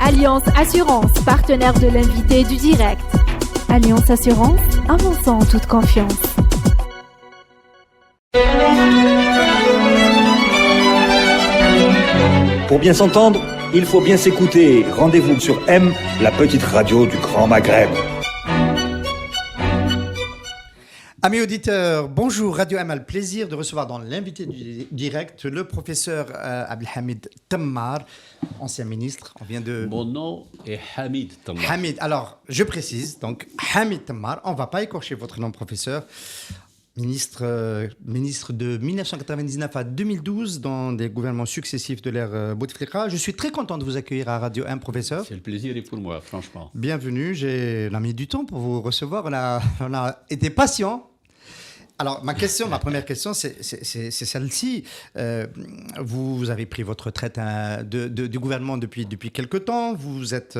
Alliance Assurance, partenaire de l'invité du direct. Alliance Assurance, avançons en toute confiance. Pour bien s'entendre, il faut bien s'écouter. Rendez-vous sur M, la petite radio du Grand Maghreb. Amis auditeurs, bonjour. Radio M a le plaisir de recevoir dans l'invité du direct le professeur Abdelhamid Tammar, ancien ministre. Mon nom est Hamid Tammar. Hamid, alors je précise, donc Hamid Tammar, on ne va pas écorcher votre nom, professeur. Ministre de 1999 à 2012 dans des gouvernements successifs de l'ère Bouteflika. Je suis très content de vous accueillir à Radio 1, professeur. C'est le plaisir et pour moi, franchement. Bienvenue, on a mis du temps pour vous recevoir, on a été patient. Alors, ma première question, c'est celle-ci. Vous avez pris votre retraite du gouvernement depuis quelque temps. Vous avez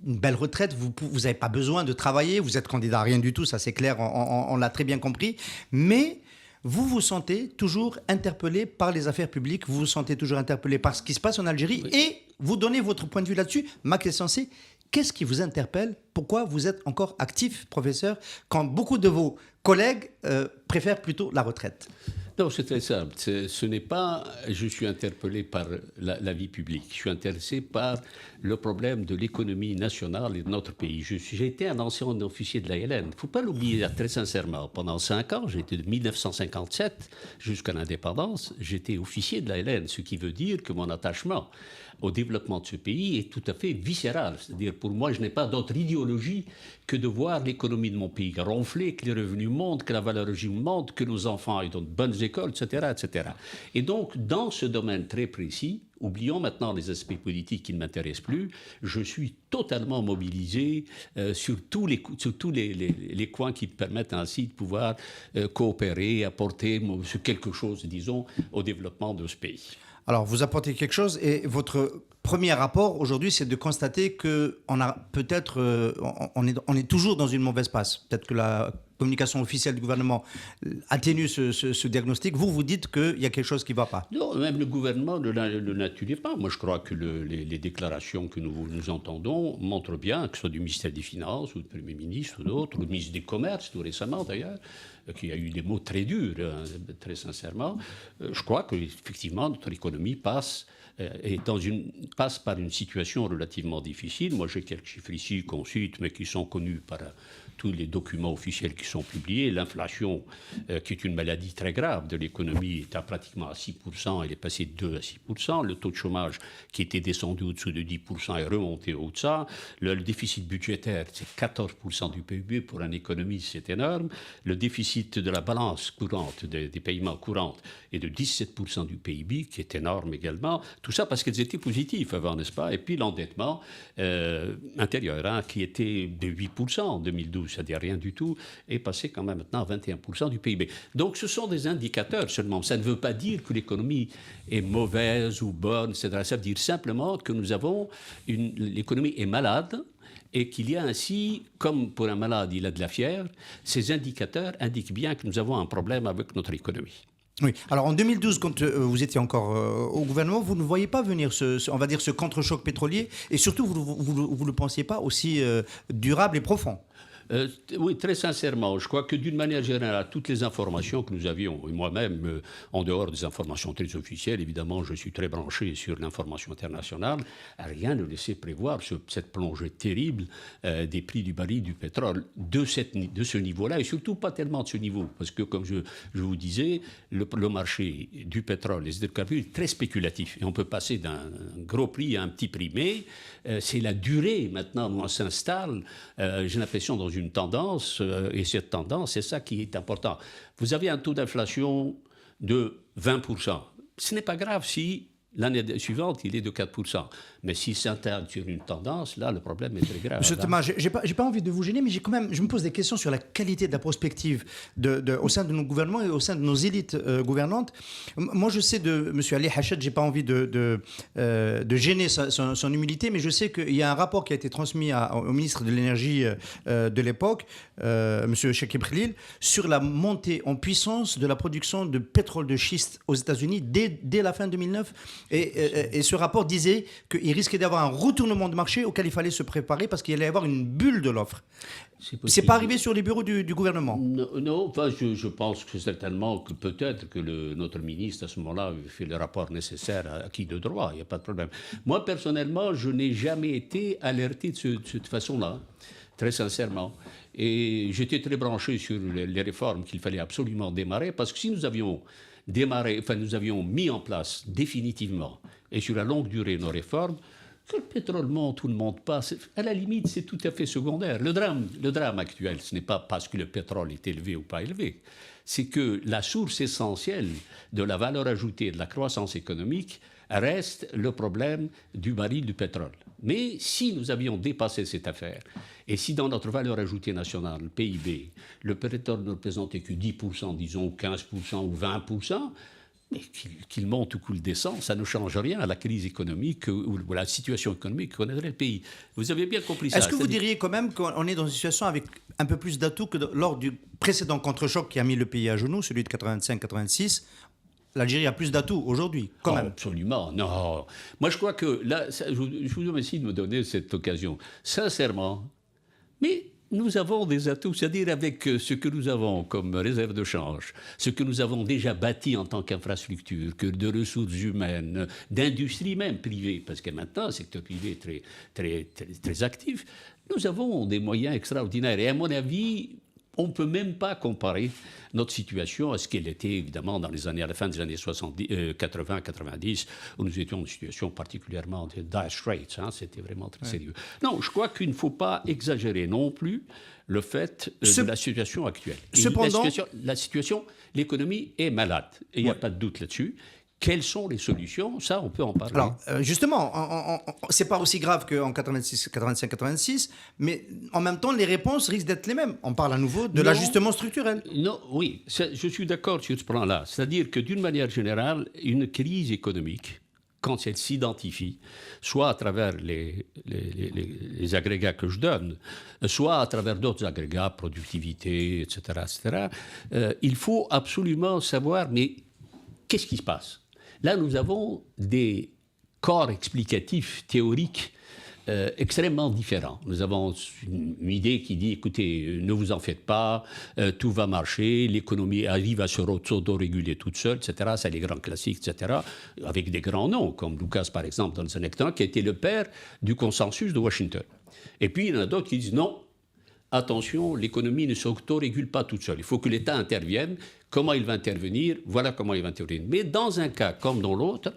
une belle retraite, vous n'avez pas besoin de travailler, vous êtes candidat à rien du tout, ça c'est clair, on l'a très bien compris. Mais vous vous sentez toujours interpellé par les affaires publiques, vous vous sentez toujours interpellé par ce qui se passe en Algérie, oui. Et vous donnez votre point de vue là-dessus. Ma question c'est, qu'est-ce qui vous interpelle? Pourquoi vous êtes encore actif, professeur, quand beaucoup de vos collègues préfèrent plutôt la retraite? Non, c'est très simple. Ce n'est pas je suis interpellé par la vie publique. Je suis intéressé par le problème de l'économie nationale et de notre pays. J'ai été un ancien officier de l'ALN. Il ne faut pas l'oublier très sincèrement. Pendant 5 ans, j'ai été de 1957 jusqu'à l'indépendance, j'étais officier de l'ALN, ce qui veut dire que mon attachement au développement de ce pays est tout à fait viscéral. C'est-à-dire, pour moi, je n'ai pas d'autre idéologie que de voir l'économie de mon pays ronfler, que les revenus montent, que la valeur régime monte, que nos enfants aient de bonnes écoles, etc., etc. Et donc, dans ce domaine très précis, oublions maintenant les aspects politiques qui ne m'intéressent plus, je suis totalement mobilisé sur tous les coins qui permettent ainsi de pouvoir coopérer, apporter quelque chose, disons, au développement de ce pays. Alors, vous apportez quelque chose et votre premier rapport aujourd'hui, c'est de constater qu'on a peut-être, on est toujours dans une mauvaise passe. Peut-être que la communication officielle du gouvernement atténue ce diagnostic. Vous dites qu'il y a quelque chose qui ne va pas. Non, même le gouvernement ne l'atténue pas. Moi, je crois que les déclarations que nous entendons montrent bien, que ce soit du ministère des Finances ou du Premier ministre ou d'autres, ou du ministre des Commerces, tout récemment d'ailleurs, qui a eu des mots très durs, très sincèrement. Je crois qu'effectivement, notre économie passe par une situation relativement difficile. Moi, j'ai quelques chiffres ici qu'on cite, mais qui sont connus par tous les documents officiels qui sont publiés. L'inflation, qui est une maladie très grave de l'économie, est pratiquement à 6%. Elle est passée de 2 à 6%. Le taux de chômage, qui était descendu au-dessous de 10%, est remonté au-dessus de ça. Le déficit budgétaire, c'est 14% du PIB. Pour un économiste, c'est énorme. Le déficit de la balance courante, des paiements courants, est de 17% du PIB, qui est énorme également. Tout ça parce qu'elles étaient positives avant, n'est-ce pas? Et puis l'endettement intérieur, qui était de 8% en 2012, c'est-à-dire rien du tout, est passé quand même maintenant à 21% du PIB. Donc ce sont des indicateurs seulement. Ça ne veut pas dire que l'économie est mauvaise ou bonne, etc. Ça veut dire simplement que l'économie est malade, et qu'il y a ainsi, comme pour un malade, il a de la fièvre, ces indicateurs indiquent bien que nous avons un problème avec notre économie. Oui. Alors en 2012, quand vous étiez encore au gouvernement, vous ne voyez pas venir on va dire ce contre-choc pétrolier, et surtout vous ne le pensiez pas aussi durable et profond. Oui, très sincèrement, je crois que d'une manière générale, toutes les informations que nous avions, et moi-même, en dehors des informations très officielles, évidemment, je suis très branché sur l'information internationale, rien ne laissait prévoir cette plongée terrible des prix du baril du pétrole de ce niveau-là, et surtout pas tellement de ce niveau, parce que, comme je vous disais, le marché du pétrole, les hydrocarbures, est très spéculatif, et on peut passer d'un gros prix à un petit prix, mais c'est la durée, maintenant, où on s'installe, j'ai l'impression, dans une tendance, et cette tendance, c'est ça qui est important. Vous avez un taux d'inflation de 20%. Ce n'est pas grave si l'année suivante, il est de 4%. Mais s'il s'interne sur une tendance, là, le problème est très grave. Monsieur Thomas, je n'ai pas envie de vous gêner, mais je me pose des questions sur la qualité de la prospective au sein de nos gouvernements et au sein de nos élites gouvernantes. Moi, je sais de M. Ali Hached, je n'ai pas envie de gêner son humilité, mais je sais qu'il y a un rapport qui a été transmis au ministre de l'Énergie de l'époque, M. Chekib Khalil, sur la montée en puissance de la production de pétrole de schiste aux États-Unis dès la fin 2009. Et ce rapport disait qu'il risquait d'avoir un retournement de marché auquel il fallait se préparer parce qu'il allait y avoir une bulle de l'offre. C'est pas arrivé sur les bureaux du gouvernement? Non, enfin, je pense que certainement que peut-être que notre ministre à ce moment-là fait le rapport nécessaire à qui de droit, il n'y a pas de problème. Moi, personnellement, je n'ai jamais été alerté de cette façon-là, très sincèrement. Et j'étais très branché sur les réformes qu'il fallait absolument démarrer, parce que si nous avions nous avions mis en place définitivement et sur la longue durée nos réformes, que le pétrole monte ou ne monte pas, à la limite, c'est tout à fait secondaire. Le drame actuel, ce n'est pas parce que le pétrole est élevé ou pas élevé, c'est que la source essentielle de la valeur ajoutée et de la croissance économique reste le problème du baril du pétrole. Mais si nous avions dépassé cette affaire, et si dans notre valeur ajoutée nationale, le PIB, le pétrole ne représentait que 10%, disons 15% ou 20%, mais qu'il monte ou qu'il descend, ça ne change rien à la crise économique ou à la situation économique que connaîtrait le pays. Vous avez bien compris ça. Est-ce que vous diriez quand même qu'on est dans une situation avec un peu plus d'atouts que lors du précédent contre-choc qui a mis le pays à genoux, celui de 85-86 ? L'Algérie a plus d'atouts aujourd'hui, quand même. Absolument, non. Moi, je crois que là, je vous remercie de me donner cette occasion. Sincèrement, mais nous avons des atouts, c'est-à-dire avec ce que nous avons comme réserve de change, ce que nous avons déjà bâti en tant qu'infrastructure, que de ressources humaines, d'industrie même privée, parce que maintenant, le secteur privé est très, très, très, très actif, nous avons des moyens extraordinaires. Et à mon avis, on ne peut même pas comparer notre situation à ce qu'elle était, évidemment, à la fin des années 80-90, où nous étions dans une situation particulièrement de dire straits. C'était vraiment très sérieux. Non, je crois qu'il ne faut pas exagérer non plus le fait de la situation actuelle. Cependant, l'économie est malade. Et il n'y a pas de doute là-dessus. Quelles sont les solutions? Ça, on peut en parler. Alors, justement, c'est pas aussi grave qu'en 85-86, mais en même temps, les réponses risquent d'être les mêmes. On parle à nouveau de l'ajustement structurel. Non, oui, je suis d'accord sur ce plan-là. C'est-à-dire que, d'une manière générale, une crise économique, quand elle s'identifie, soit à travers les agrégats que je donne, soit à travers d'autres agrégats, productivité, etc., il faut absolument savoir, mais qu'est-ce qui se passe? Là, nous avons des corps explicatifs théoriques extrêmement différents. Nous avons une idée qui dit, écoutez, ne vous en faites pas, tout va marcher, l'économie arrive à se auto-réguler toute seule, etc. C'est les grands classiques, etc. Avec des grands noms, comme Lucas, par exemple, dans les années 80, qui a été le père du consensus de Washington. Et puis, il y en a d'autres qui disent non. Attention, l'économie ne s'auto-régule pas toute seule. Il faut que l'État intervienne. Comment il va intervenir? Voilà comment il va intervenir. Mais dans un cas comme dans l'autre,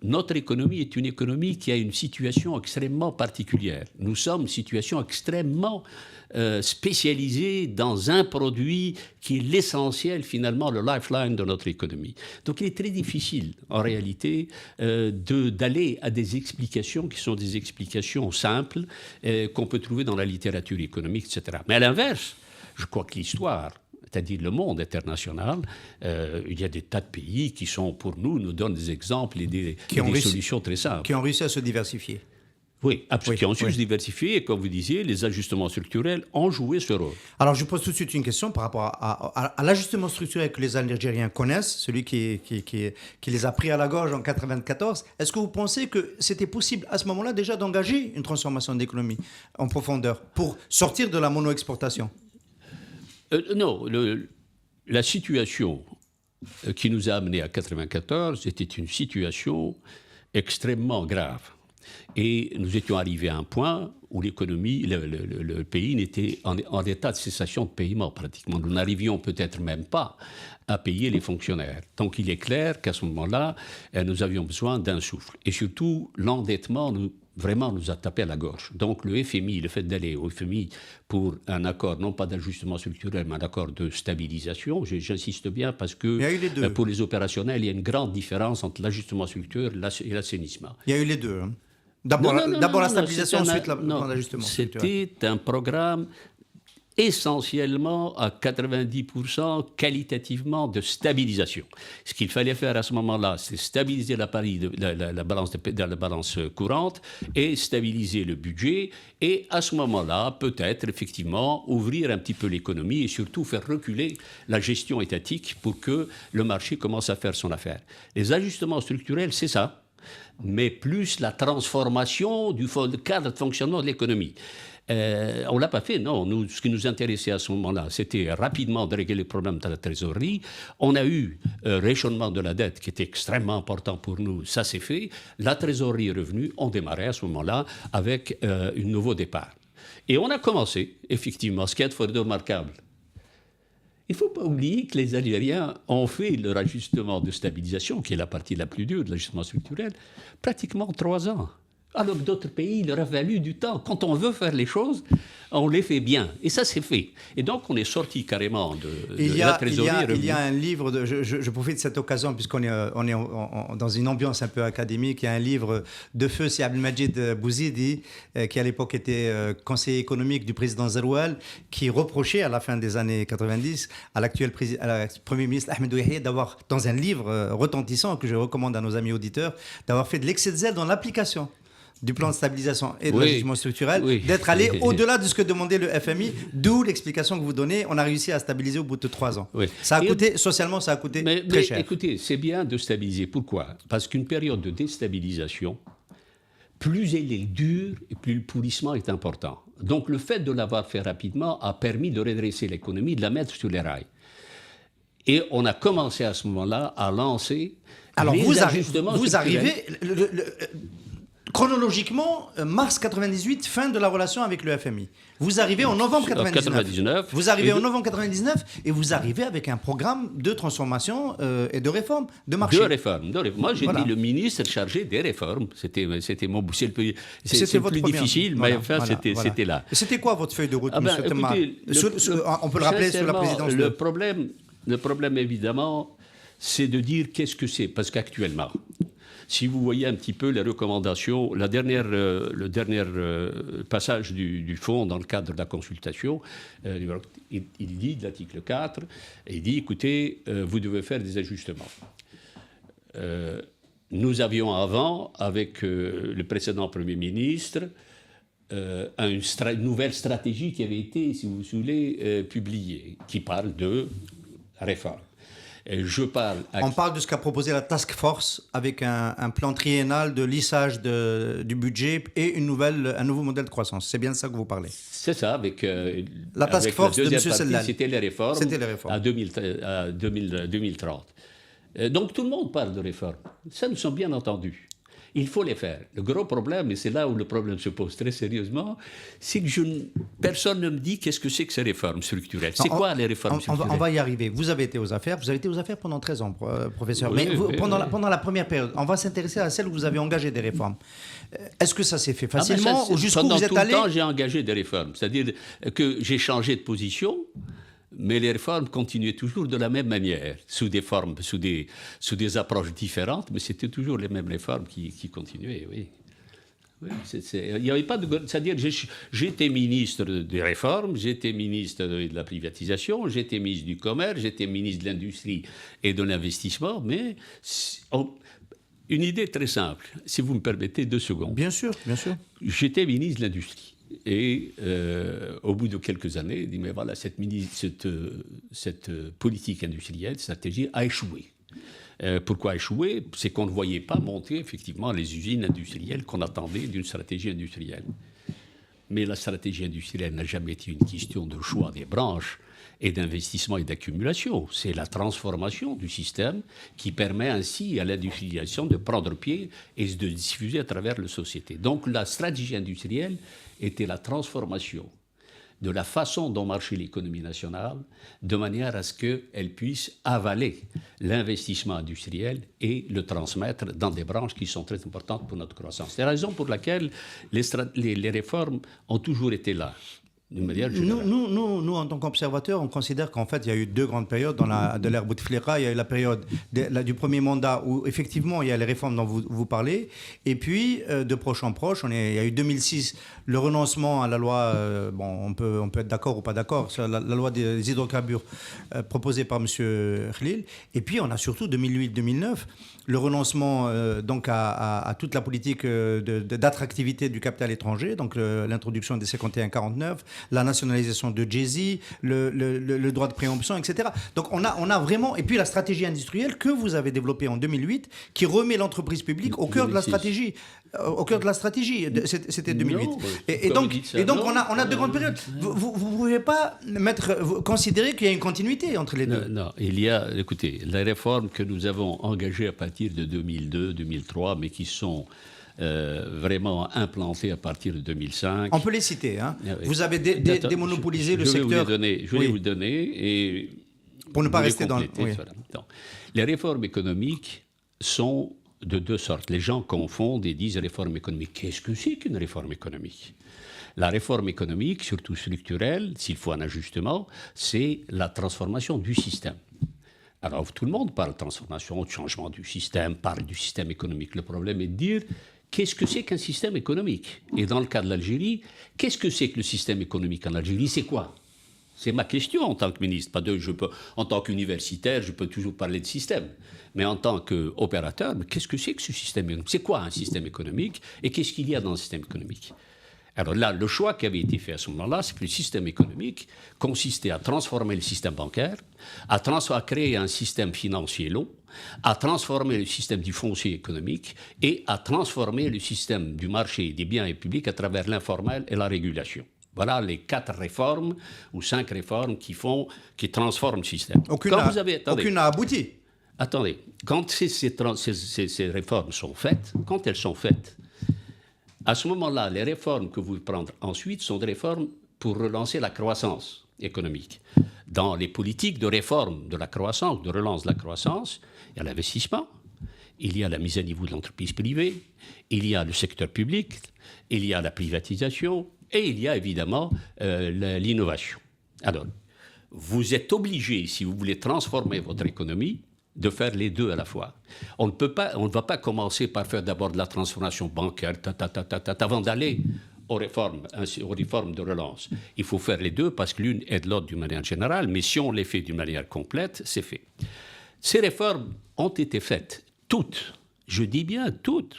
notre économie est une économie qui a une situation extrêmement particulière. Nous sommes une situation extrêmement spécialisée dans un produit qui est l'essentiel, finalement, le lifeline de notre économie. Donc il est très difficile, en réalité, d'aller à des explications qui sont des explications simples qu'on peut trouver dans la littérature économique, etc. Mais à l'inverse, je crois que l'histoire, c'est-à-dire le monde international, il y a des tas de pays qui sont, pour nous donnent des exemples et des solutions très simples. Qui ont réussi à se diversifier. Oui, absolument. Qui ont su se diversifier et, comme vous disiez, les ajustements structurels ont joué ce rôle. Alors, je pose tout de suite une question par rapport à l'ajustement structurel que les Algériens connaissent, celui qui les a pris à la gorge en 1994. Est-ce que vous pensez que c'était possible à ce moment-là déjà d'engager une transformation de l'économie en profondeur pour sortir de la mono-exportation? Non, la situation qui nous a amenés à 1994 était une situation extrêmement grave. Et nous étions arrivés à un point où l'économie, le pays était en état de cessation de paiement pratiquement. Nous n'arrivions peut-être même pas à payer les fonctionnaires. Donc il est clair qu'à ce moment-là, nous avions besoin d'un souffle. Et surtout, l'endettement vraiment nous a tapé à la gorge. Donc le FMI, le fait d'aller au FMI pour un accord, non pas d'ajustement structurel, mais un accord de stabilisation, j'insiste bien parce que pour les opérationnels, il y a une grande différence entre l'ajustement structurel et l'assainissement. Il y a eu les deux. Hein. D'abord la stabilisation, ensuite l'ajustement structurel. C'était un programme essentiellement à 90% qualitativement de stabilisation. Ce qu'il fallait faire à ce moment-là, c'est stabiliser la balance courante et stabiliser le budget. Et à ce moment-là, peut-être effectivement ouvrir un petit peu l'économie et surtout faire reculer la gestion étatique pour que le marché commence à faire son affaire. Les ajustements structurels, c'est ça, mais plus la transformation du cadre de fonctionnement de l'économie. On ne l'a pas fait, non. Nous, ce qui nous intéressait à ce moment-là, c'était rapidement de régler le problème de la trésorerie. On a eu un réchauffournement de la dette qui était extrêmement important pour nous. Ça s'est fait. La trésorerie est revenue. On démarrait à ce moment-là avec un nouveau départ. Et on a commencé, effectivement, ce qui est fort remarquable. Il ne faut pas oublier que les Algériens ont fait leur ajustement de stabilisation, qui est la partie la plus dure de l'ajustement structurel, pratiquement 3 ans. Alors que d'autres pays, il leur a fallu du temps. Quand on veut faire les choses, on les fait bien. Et ça, c'est fait. Et donc, on est sorti carrément de la trésorerie. Il y a un livre, je profite de cette occasion, puisqu'on est dans une ambiance un peu académique, il y a un livre de feu, c'est Abdelmajid Bouzidi, qui à l'époque était conseiller économique du président Zeroual, qui reprochait à la fin des années 90 à l'actuel Premier ministre Ahmed Ouahid d'avoir, dans un livre retentissant que je recommande à nos amis auditeurs, d'avoir fait de l'excès de zèle dans l'application du plan de stabilisation et de l'ajustement structurel, d'être allé au-delà de ce que demandait le FMI, d'où l'explication que vous donnez. On a réussi à stabiliser au bout de 3 ans. Oui. Ça a coûté, socialement, ça a coûté très cher. Écoutez, c'est bien de stabiliser. Pourquoi ? Parce qu'une période de déstabilisation, plus elle est dure, et plus le pourrissement est important. Donc le fait de l'avoir fait rapidement a permis de redresser l'économie, de la mettre sur les rails. Et on a commencé à ce moment-là à lancer les ajustements structurels. Vous arrivez... Chronologiquement, mars 98, fin de la relation avec le FMI. Vous arrivez en novembre 99. Vous arrivez en novembre 99 et vous arrivez avec un programme de transformation et de réforme de marché. De réforme. Moi, j'étais le ministre chargé des réformes. C'était mon bout. C'est le plus difficile, mais enfin, c'était là. C'était quoi votre feuille de route, monsieur Temma ? On peut le rappeler sur la présidence. Le problème, évidemment, c'est de dire qu'est-ce que c'est. Parce qu'actuellement... Si vous voyez un petit peu les recommandations, le dernier passage du fonds dans le cadre de la consultation, il dit, de l'article 4, il dit, écoutez, vous devez faire des ajustements. Nous avions avant, avec le précédent Premier ministre, une nouvelle stratégie qui avait été, si vous voulez, publiée, qui parle de réforme. On parle de ce qu'a proposé la Task Force avec un plan triennal de lissage du budget et un nouveau modèle de croissance. C'est bien de ça que vous parlez. C'est ça, avec la Task Force de M. Sellal. C'était les réformes à 2030. Donc tout le monde parle de réformes. Ça, nous sommes bien entendus. Il faut les faire. Le gros problème, et c'est là où le problème se pose très sérieusement, c'est que personne ne me dit qu'est-ce que c'est que ces réformes structurelles. C'est quoi les réformes structurelles ? On va y arriver. Vous avez été aux affaires. Vous avez été aux affaires pendant 13 ans, professeur. Oui, mais pendant la première période, on va s'intéresser à celle où vous avez engagé des réformes. Est-ce que ça s'est fait facilement ou jusqu'où vous êtes allé ? Pendant tout le temps, j'ai engagé des réformes. C'est-à-dire que j'ai changé de position. Mais les réformes continuaient toujours de la même manière, sous des formes, sous des approches différentes, mais c'était toujours les mêmes réformes qui continuaient, oui. Il n'y avait pas de... C'est-à-dire, j'étais ministre des réformes, j'étais ministre de la privatisation, j'étais ministre du commerce, j'étais ministre de l'industrie et de l'investissement, mais... Une idée très simple, si vous me permettez 2 secondes. Bien sûr, bien sûr. J'étais ministre de l'industrie. Et au bout de quelques années, il dit, mais voilà, cette politique industrielle, stratégie a échoué. Pourquoi échoué ? C'est qu'on ne voyait pas monter effectivement les usines industrielles qu'on attendait d'une stratégie industrielle. Mais la stratégie industrielle n'a jamais été une question de choix des branches et d'investissement et d'accumulation. C'est la transformation du système qui permet ainsi à l'industrialisation de prendre pied et de diffuser à travers la société. Donc la stratégie industrielle était la transformation de la façon dont marchait l'économie nationale, de manière à ce qu'elle puisse avaler l'investissement industriel et le transmettre dans des branches qui sont très importantes pour notre croissance. C'est la raison pour laquelle les réformes ont toujours été là. d'une manière générale. Nous, en tant qu'observateurs, on considère qu'en fait, il y a eu deux grandes périodes de l'ère Bouteflika. Il y a eu la période du premier mandat où, effectivement, il y a les réformes dont vous parlez. Et puis, de proche en proche, il y a eu 2006, le renoncement à la loi, on peut être d'accord ou pas d'accord, sur la loi des hydrocarbures proposée par M. Khalil. Et puis, on a surtout 2008-2009, le renoncement donc à toute la politique d'attractivité du capital étranger, donc l'introduction des 51-49, la nationalisation de Jay-Z, le droit de préemption, etc. Donc on a vraiment... Et puis la stratégie industrielle que vous avez développée en 2008, qui remet l'entreprise publique au cœur de la stratégie. C'était 2008. Non, et donc on a deux grandes périodes. Vous ne pouvez pas considérer qu'il y a une continuité entre les deux. Non, écoutez, les réformes que nous avons engagées à partir de 2002, 2003, mais qui sont vraiment implantées à partir de 2005. On peut les citer. Hein. Oui. Vous avez démonopolisé le secteur. Je vais vous le donner et pour ne pas rester dans... Oui. Voilà. Donc, les réformes économiques sont de deux sortes. Les gens confondent et disent réforme économique. Qu'est-ce que c'est qu'une réforme économique ? La réforme économique, surtout structurelle, s'il faut un ajustement, c'est la transformation du système. Alors, tout le monde parle de transformation, de changement du système, parle du système économique. Le problème est de dire qu'est-ce que c'est qu'un système économique ? Et dans le cas de l'Algérie, qu'est-ce que c'est que le système économique en Algérie ? C'est quoi ? C'est ma question en tant que ministre. En tant qu'universitaire, je peux toujours parler de système. Mais en tant qu'opérateur, qu'est-ce que c'est que ce système économique ? C'est quoi un système économique ? Et qu'est-ce qu'il y a dans le système économique ? Alors là, le choix qui avait été fait à ce moment-là, c'est que le système économique consistait à transformer le système bancaire, à créer un système financier long, à transformer le système du foncier économique et à transformer le système du marché des biens et publics à travers l'informel et la régulation. Voilà les 4 réformes ou 5 réformes qui transforment le système. Aucune n'a abouti. Attendez, quand ces réformes sont faites, à ce moment-là, les réformes que vous pouvez prendre ensuite sont des réformes pour relancer la croissance économique. Dans les politiques de réforme de la croissance, de relance de la croissance, il y a l'investissement, il y a la mise à niveau de l'entreprise privée, il y a le secteur public, il y a la privatisation et il y a évidemment l'innovation. Alors, vous êtes obligé, si vous voulez transformer votre économie, de faire les deux à la fois. On ne va pas commencer par faire d'abord de la transformation bancaire, avant d'aller aux réformes de relance. Il faut faire les deux parce que l'une aide l'autre d'une manière générale, mais si on les fait d'une manière complète, c'est fait. Ces réformes ont été faites, toutes, je dis bien toutes.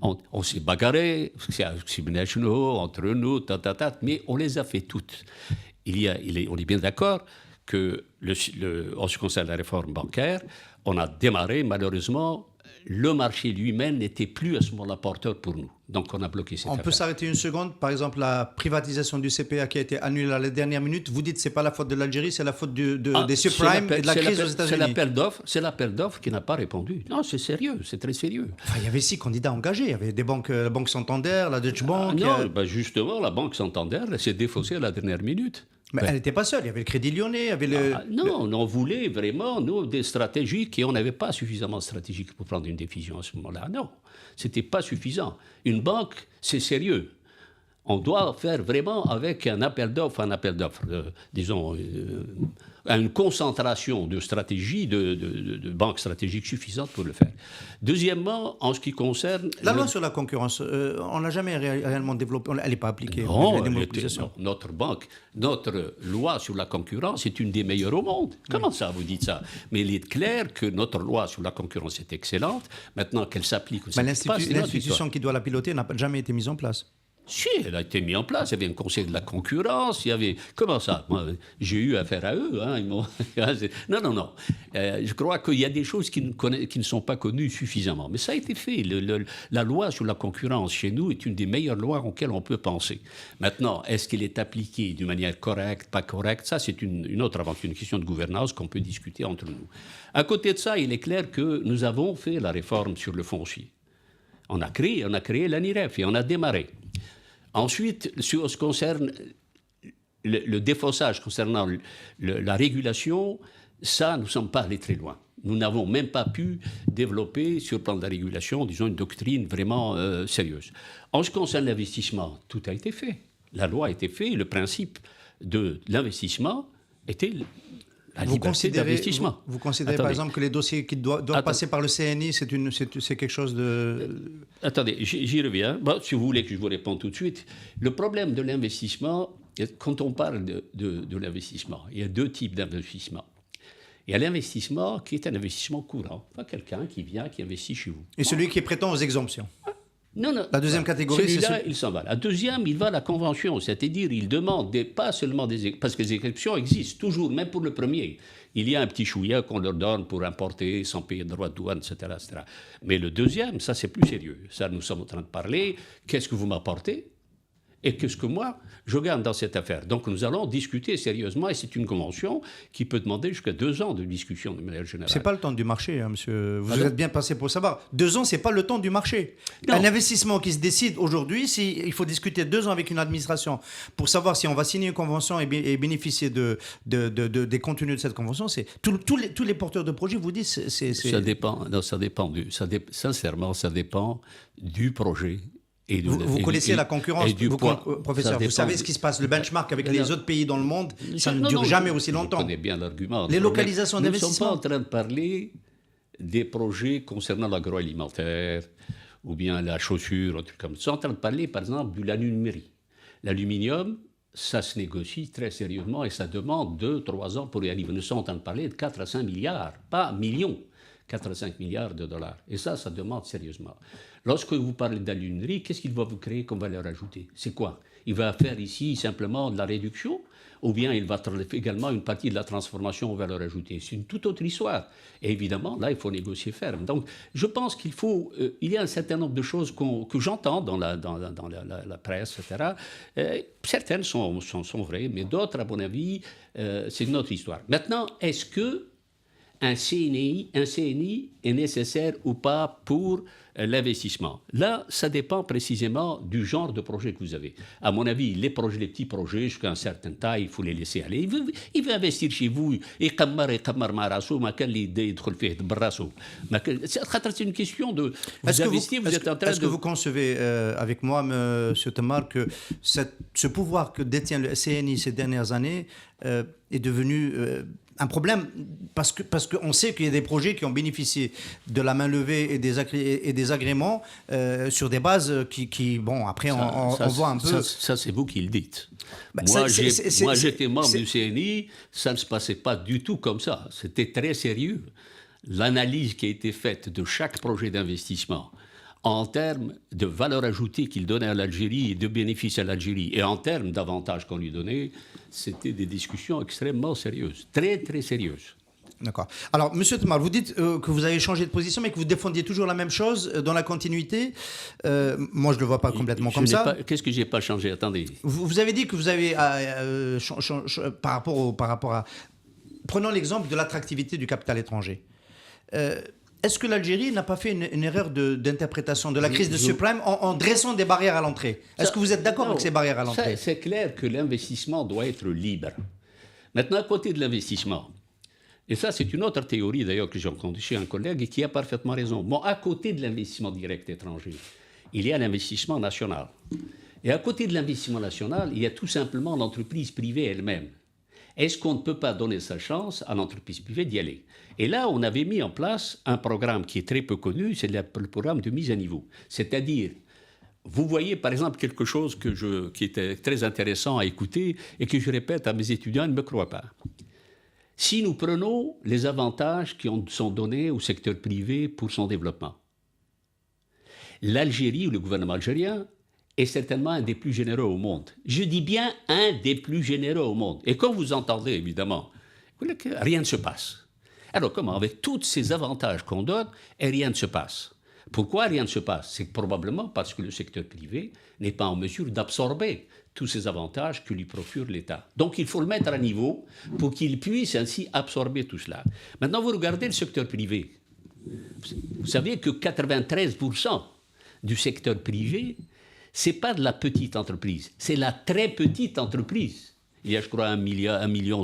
On s'est bagarré, entre nous, mais on les a fait toutes. On est bien d'accord que, en ce qui concerne la réforme bancaire, on a démarré, malheureusement, le marché lui-même n'était plus à ce moment-là porteur pour nous. Donc on a bloqué cette affaire. On peut s'arrêter une seconde. Par exemple, la privatisation du CPA qui a été annulée à la dernière minute, vous dites que ce n'est pas la faute de l'Algérie, c'est la faute des subprimes et de la crise aux États-Unis. C'est l'appel d'offres qui n'a pas répondu. Non, c'est sérieux, c'est très sérieux. Enfin, il y avait 6 candidats engagés. Il y avait des banques, la Banque Santander, la Deutsche Bank. Justement, la Banque Santander s'est défaussée à la dernière minute. Mais elle n'était pas seule, il y avait le Crédit Lyonnais, il y avait on voulait vraiment, nous, des stratégies on n'avait pas suffisamment stratégiques pour prendre une décision à ce moment-là. Non, ce n'était pas suffisant. Une banque, c'est sérieux. On doit faire vraiment avec un appel d'offres, disons, une concentration de stratégies, de banques stratégiques suffisantes pour le faire. Deuxièmement, en ce qui concerne... La loi sur la concurrence, on n'a jamais réellement développé, elle n'est pas appliquée. Non, notre loi sur la concurrence est une des meilleures au monde. Comment ça, vous dites ça? Mais il est clair que notre loi sur la concurrence est excellente. Maintenant qu'elle s'applique... Mais l'institution qui doit la piloter n'a jamais été mise en place. Si, elle a été mise en place. Il y avait un conseil de la concurrence. Il y avait... Comment ça? Moi, j'ai eu affaire à eux. Hein. Non. Je crois qu'il y a des choses qui ne sont pas connues suffisamment. Mais ça a été fait. La loi sur la concurrence chez nous est une des meilleures lois auxquelles on peut penser. Maintenant, est-ce qu'elle est appliquée d'une manière correcte, pas correcte? Ça, c'est une autre aventure, une question de gouvernance qu'on peut discuter entre nous. À côté de ça, il est clair que nous avons fait la réforme sur le foncier. On a créé l'ANIREF et on a démarré. Ensuite, ce qui concerne le défaussage concernant la régulation, ça, nous ne sommes pas allés très loin. Nous n'avons même pas pu développer, sur le plan de la régulation, disons, une doctrine vraiment sérieuse. En ce qui concerne l'investissement, tout a été fait. La loi a été faite, le principe de l'investissement était la liberté d'investissement. Vous considérez par exemple que les dossiers qui doivent passer par le CNI, c'est quelque chose de... Attendez, j'y reviens. Bon, si vous voulez que je vous réponde tout de suite. Le problème de l'investissement, quand on parle de l'investissement, il y a deux types d'investissement. Il y a l'investissement qui est un investissement courant. Enfin, quelqu'un qui vient, qui investit chez vous. Et celui qui prétend aux exemptions. Non. La deuxième catégorie, c'est celui-là, il s'en va. La deuxième, il va à la convention, c'est-à-dire il demande pas seulement parce que les exceptions existent toujours, même pour le premier. Il y a un petit chouïa qu'on leur donne pour importer sans payer de droits de douane, etc., etc. Mais le deuxième, ça c'est plus sérieux. Ça, nous sommes en train de parler. Qu'est-ce que vous m'apportez ? Et qu'est-ce que moi, je gagne dans cette affaire. Donc nous allons discuter sérieusement, et c'est une convention qui peut demander jusqu'à 2 ans de discussion de manière générale. C'est pas le temps du marché, hein, monsieur. Vous êtes bien passé pour savoir. 2 ans, c'est pas le temps du marché. Non. Un investissement qui se décide aujourd'hui, il faut discuter 2 ans avec une administration pour savoir si on va signer une convention et bénéficier des contenus de cette convention. C'est tous les porteurs de projets vous disent. Ça dépend. Non, sincèrement, ça dépend du projet. Vous connaissez la concurrence, professeur. Vous savez ce qui se passe, le benchmark avec les autres pays dans le monde, ça ne dure jamais aussi longtemps. Vous connaissez bien l'argument. Les localisations d'investissement. Nous ne sommes pas en train de parler des projets concernant l'agroalimentaire ou bien la chaussure, un truc comme ça. Nous sommes en train de parler, par exemple, de l'aluminium. L'aluminium, ça se négocie très sérieusement et ça demande 2-3 ans pour y arriver. Nous sommes en train de parler de 4 à 5 milliards, pas millions. 4 à 5 milliards de dollars. Et ça demande sérieusement. Lorsque vous parlez d'aluminium, qu'est-ce qu'il va vous créer comme valeur ajoutée ? C'est quoi ? Il va faire ici simplement de la réduction ou bien il va faire également une partie de la transformation en valeur ajoutée ? C'est une toute autre histoire. Et évidemment, là, il faut négocier ferme. Donc, je pense qu'il faut... il y a un certain nombre de choses que j'entends dans la presse, etc. Certaines sont vraies, mais d'autres, à mon avis, c'est une autre histoire. Maintenant, est-ce que un CNI est nécessaire ou pas pour l'investissement. Là, ça dépend précisément du genre de projet que vous avez. À mon avis, les petits projets, jusqu'à une certaine taille, il faut les laisser aller. Il veut investir chez vous. C'est une question de... Vous investissez, vous êtes en train de... Est-ce que vous concevez avec moi, M. Temar, que ce pouvoir que détient le CNI ces dernières années est devenu... un problème, parce qu'on sait qu'il y a des projets qui ont bénéficié de la main levée et des agréments sur des bases qui bon, après, on voit un peu... Ça, c'est vous qui le dites. Moi, j'étais membre du CNI, ça ne se passait pas du tout comme ça. C'était très sérieux. L'analyse qui a été faite de chaque projet d'investissement, en termes de valeur ajoutée qu'il donnait à l'Algérie et de bénéfices à l'Algérie, et en termes d'avantages qu'on lui donnait, c'était des discussions extrêmement sérieuses, très, très sérieuses. D'accord. Alors, M. Temar, vous dites que vous avez changé de position, mais que vous défendiez toujours la même chose dans la continuité. Moi, je ne le vois pas complètement comme ça. Qu'est-ce que je n'ai pas changé ? Attendez. Vous avez dit que vous avez, par rapport à... Prenons l'exemple de l'attractivité du capital étranger. Est-ce que l'Algérie n'a pas fait une erreur d'interprétation de la crise de subprime en dressant des barrières à l'entrée ? Est-ce que vous êtes d'accord avec ces barrières à l'entrée ? C'est clair que l'investissement doit être libre. Maintenant, à côté de l'investissement, et ça c'est une autre théorie d'ailleurs que j'ai entendue chez un collègue et qui a parfaitement raison. Bon, à côté de l'investissement direct étranger, il y a l'investissement national. Et à côté de l'investissement national, il y a tout simplement l'entreprise privée elle-même. Est-ce qu'on ne peut pas donner sa chance à l'entreprise privée d'y aller ? Et là, on avait mis en place un programme qui est très peu connu, c'est le programme de mise à niveau. C'est-à-dire, vous voyez par exemple quelque chose qui était très intéressant à écouter et que je répète à mes étudiants, ils ne me croient pas. Si nous prenons les avantages qui sont donnés au secteur privé pour son développement, l'Algérie ou le gouvernement algérien est certainement un des plus généreux au monde. Je dis bien un des plus généreux au monde. Et quand vous entendez, évidemment, que rien ne se passe. Alors comment, avec tous ces avantages qu'on donne, et rien ne se passe. Pourquoi rien ne se passe ? C'est probablement parce que le secteur privé n'est pas en mesure d'absorber tous ces avantages que lui procure l'État. Donc il faut le mettre à niveau pour qu'il puisse ainsi absorber tout cela. Maintenant, vous regardez le secteur privé. Vous savez que 93% du secteur privé, ce n'est pas de la petite entreprise, c'est la très petite entreprise. Il y a, je crois, 1,5 million,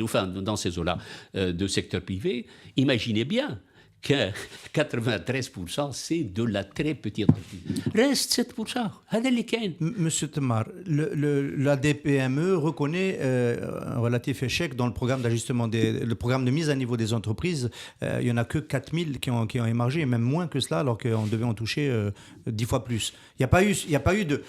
enfin, dans ces eaux-là, de secteur privé. Imaginez bien que 93% c'est de la très petite entreprise. Reste 7%. هذا اللي كاين. Monsieur Temar, la DPME reconnaît un relatif échec dans le programme d'ajustement, le programme de mise à niveau des entreprises. Il n'y en a que 4000 qui ont émergé, et même moins que cela, alors qu'on devait en toucher 10 fois plus. Il n'y a pas eu de...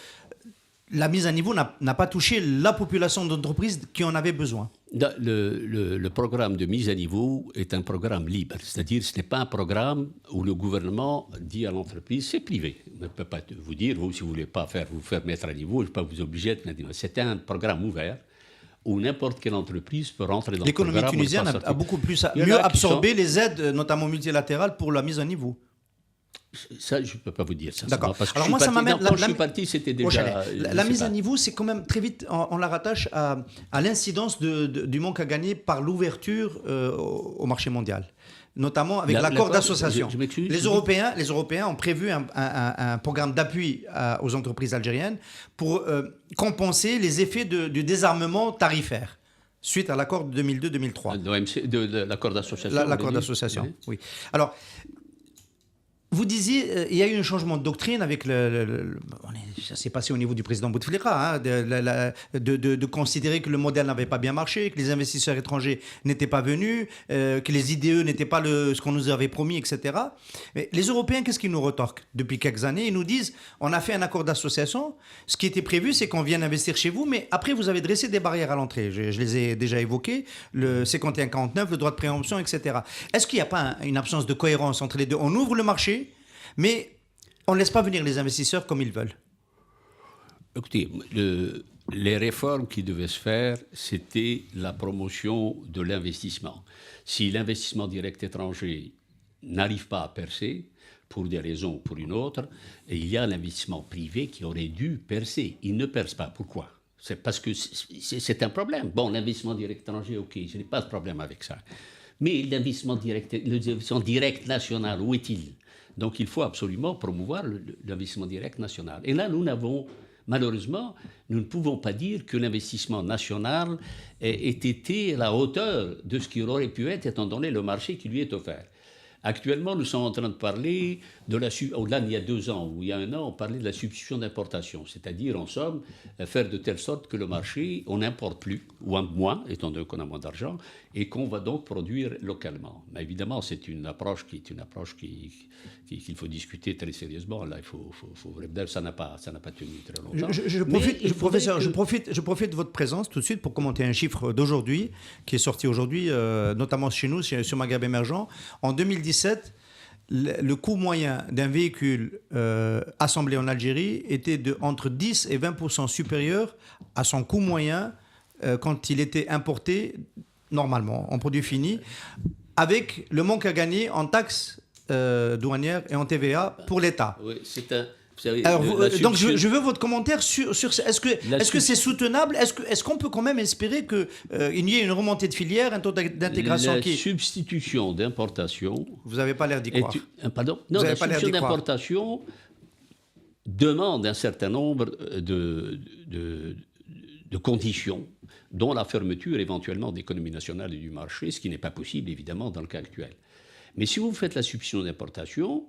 La mise à niveau n'a pas touché la population d'entreprises qui en avait besoin. Le programme de mise à niveau est un programme libre, c'est-à-dire ce n'est pas un programme où le gouvernement dit à l'entreprise, c'est privé. On ne peut pas vous dire, vous, si vous ne voulez pas vous faire mettre à niveau, je ne vais pas vous obliger de mettre à niveau. C'est un programme ouvert où n'importe quelle entreprise peut rentrer dans le programme. L'économie tunisienne a beaucoup mieux absorbé les aides, notamment multilatérales, pour la mise à niveau. Ça, je ne peux pas vous dire ça. D'accord. Parce que alors moi, ça m'amène... Quand je suis parti, c'était déjà... La mise à niveau, c'est quand même très vite, on la rattache à l'incidence du manque à gagner par l'ouverture au marché mondial. Notamment avec l'accord d'association. Les Européens ont prévu un programme d'appui aux entreprises algériennes pour compenser les effets du désarmement tarifaire suite à l'accord de 2002-2003. De l'accord d'association. L'accord d'association, oui. Alors... Vous disiez, il y a eu un changement de doctrine avec ça s'est passé au niveau du président Bouteflika, hein, de considérer que le modèle n'avait pas bien marché, que les investisseurs étrangers n'étaient pas venus, que les IDE n'étaient pas ce qu'on nous avait promis, etc. Mais les Européens, qu'est-ce qu'ils nous retorquent depuis quelques années? Ils nous disent, on a fait un accord d'association, ce qui était prévu, c'est qu'on vienne investir chez vous, mais après, vous avez dressé des barrières à l'entrée. Je les ai déjà évoquées, le C51-49, le droit de préemption, etc. Est-ce qu'il n'y a pas une absence de cohérence entre les deux? On ouvre le marché, mais on ne laisse pas venir les investisseurs comme ils veulent. Écoutez, les réformes qui devaient se faire, c'était la promotion de l'investissement. Si l'investissement direct étranger n'arrive pas à percer, pour des raisons ou pour une autre, il y a l'investissement privé qui aurait dû percer. Il ne perce pas. Pourquoi? C'est parce que c'est un problème. Bon, l'investissement direct étranger, ok, je n'ai pas de problème avec ça. Mais l'investissement direct national, où est-il? Donc il faut absolument promouvoir l'investissement direct national. Et là, malheureusement, nous ne pouvons pas dire que l'investissement national ait été à la hauteur de ce qu'il aurait pu être étant donné le marché qui lui est offert. Actuellement, nous sommes en train de parler au-delà d'il y a 2 ans ou il y a 1 an, on parlait de la substitution d'importation, c'est-à-dire, en somme, faire de telle sorte que le marché, on n'importe plus, ou moins, étant donné qu'on a moins d'argent, et qu'on va donc produire localement. Mais évidemment, c'est une approche qu'il faut discuter très sérieusement. Là, ça n'a pas tenu très longtemps. Professeur, je profite de votre présence tout de suite pour commenter un chiffre d'aujourd'hui, qui est sorti aujourd'hui, notamment chez nous, sur Maghreb Émergent. En 2017, le coût moyen d'un véhicule assemblé en Algérie était entre 10 et 20% supérieur à son coût moyen quand il était importé normalement, en produit fini, avec le manque à gagner en taxes douanières et en TVA pour l'État. Oui, alors, donc je veux votre commentaire sur est-ce que c'est soutenable, est-ce qu'on peut quand même espérer qu'il y ait une remontée de filière, un taux d'intégration La substitution d'importation... Vous n'avez pas l'air d'y croire. Pardon? Non, la substitution d'importation demande un certain nombre de conditions, dont la fermeture éventuellement d'économie nationale et du marché, ce qui n'est pas possible évidemment dans le cas actuel. Mais si vous faites la substitution d'importation,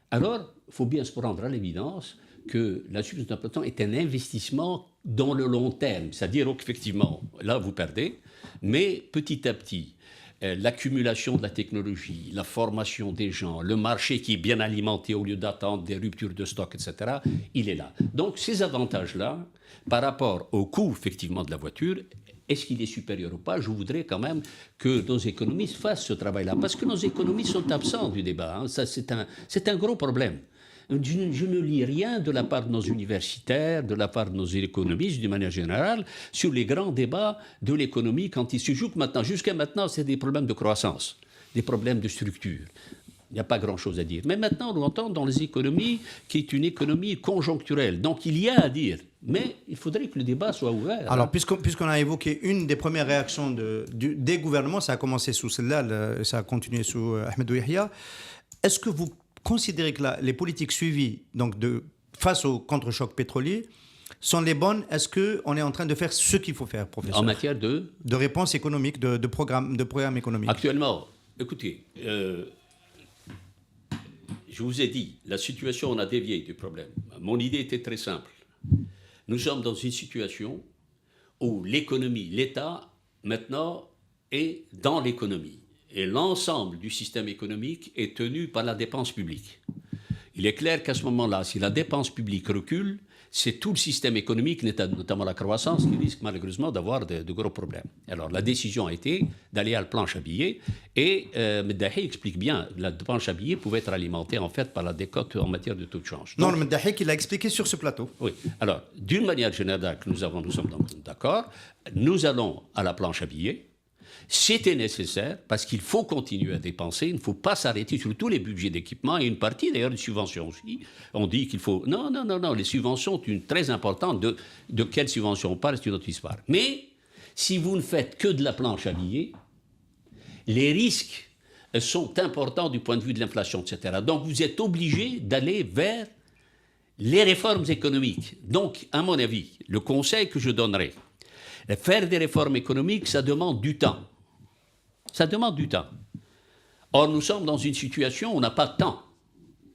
alors il faut bien se prendre à l'évidence que la substitution d'importation est un investissement dans le long terme. C'est-à-dire qu'effectivement, là vous perdez, mais petit à petit, l'accumulation de la technologie, la formation des gens, le marché qui est bien alimenté au lieu d'attendre des ruptures de stock, etc., il est là. Donc ces avantages-là, par rapport au coût effectivement de la voiture, est-ce qu'il est supérieur ou pas? Je voudrais quand même que nos économistes fassent ce travail-là, parce que nos économistes sont absents du débat. Hein. Ça, c'est un gros problème. Je ne lis rien de la part de nos universitaires, de la part de nos économistes, d'une manière générale, sur les grands débats de l'économie quand il se joue que maintenant. Jusqu'à maintenant, c'est des problèmes de croissance, des problèmes de structure. Il n'y a pas grand-chose à dire. Mais maintenant, on entend dans les économies qui est une économie conjoncturelle. Donc, il y a à dire. Mais il faudrait que le débat soit ouvert. Alors, puisqu'on a évoqué une des premières réactions des gouvernements, ça a commencé sous celle-là, ça a continué sous Ahmedou Yahya. Est-ce que vous considérez que les politiques suivies donc face au contre-choc pétrolier sont les bonnes? Est-ce qu'on est en train de faire ce qu'il faut faire, professeur? En matière de réponse économique, de programme économique. Actuellement, écoutez... je vous ai dit, la situation, on a dévié du problème. Mon idée était très simple. Nous sommes dans une situation où l'économie, l'État, maintenant, est dans l'économie. Et l'ensemble du système économique est tenu par la dépense publique. Il est clair qu'à ce moment-là, si la dépense publique recule, c'est tout le système économique, notamment la croissance, qui risque malheureusement d'avoir de gros problèmes. Alors la décision a été d'aller à la planche à billets, et Meddahi explique bien, la planche à billets pouvait être alimentée en fait par la décote en matière de taux de change. Non, le Meddahi qui l'a expliqué sur ce plateau. Oui, alors d'une manière générale, nous sommes d'accord, nous allons à la planche à billets. C'était nécessaire parce qu'il faut continuer à dépenser, il ne faut pas s'arrêter sur tous les budgets d'équipement et une partie d'ailleurs des subventions aussi. On dit qu'il faut... Non, les subventions sont très importantes. De quelles subventions on parle, c'est une autre histoire. Mais si vous ne faites que de la planche à billets, les risques sont importants du point de vue de l'inflation, etc. Donc vous êtes obligé d'aller vers les réformes économiques. Donc, à mon avis, le conseil que je donnerais, faire des réformes économiques, ça demande du temps. Ça demande du temps. Or, nous sommes dans une situation où on n'a pas de temps.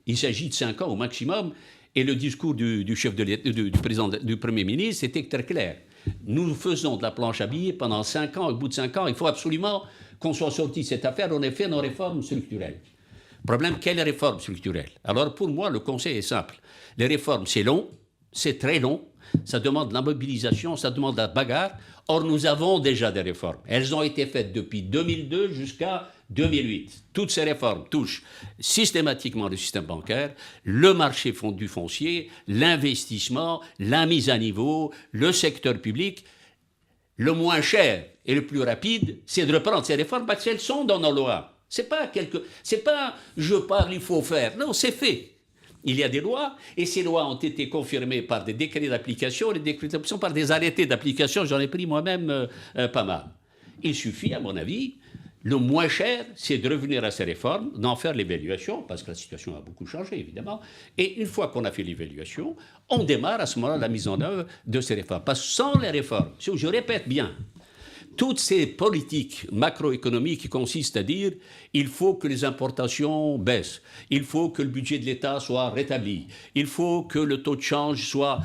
Il s'agit de 5 ans au maximum, et le discours du chef de l'État, du Premier ministre était très clair. Nous faisons de la planche à billets pendant 5 ans, au bout de 5 ans, il faut absolument qu'on soit sorti de cette affaire, on ait fait nos réformes structurelles. Problème, quelles réformes structurelles? Alors, pour moi, le conseil est simple. Les réformes, c'est long, c'est très long, ça demande de la mobilisation, ça demande de la bagarre. Or, nous avons déjà des réformes. Elles ont été faites depuis 2002 jusqu'à 2008. Toutes ces réformes touchent systématiquement le système bancaire, le marché du foncier, l'investissement, la mise à niveau, le secteur public. Le moins cher et le plus rapide, c'est de reprendre ces réformes parce qu'elles sont dans nos lois. C'est pas je parle, il faut faire. Non, c'est fait. Il y a des lois, et ces lois ont été confirmées par des décrets d'application, les décrets d'application par des arrêtés d'application, j'en ai pris moi-même pas mal. Il suffit, à mon avis, le moins cher, c'est de revenir à ces réformes, d'en faire l'évaluation, parce que la situation a beaucoup changé, évidemment, et une fois qu'on a fait l'évaluation, on démarre à ce moment-là la mise en œuvre de ces réformes. Parce que sans les réformes, je répète bien, toutes ces politiques macroéconomiques qui consistent à dire il faut que les importations baissent, il faut que le budget de l'État soit rétabli, il faut que le taux de change soit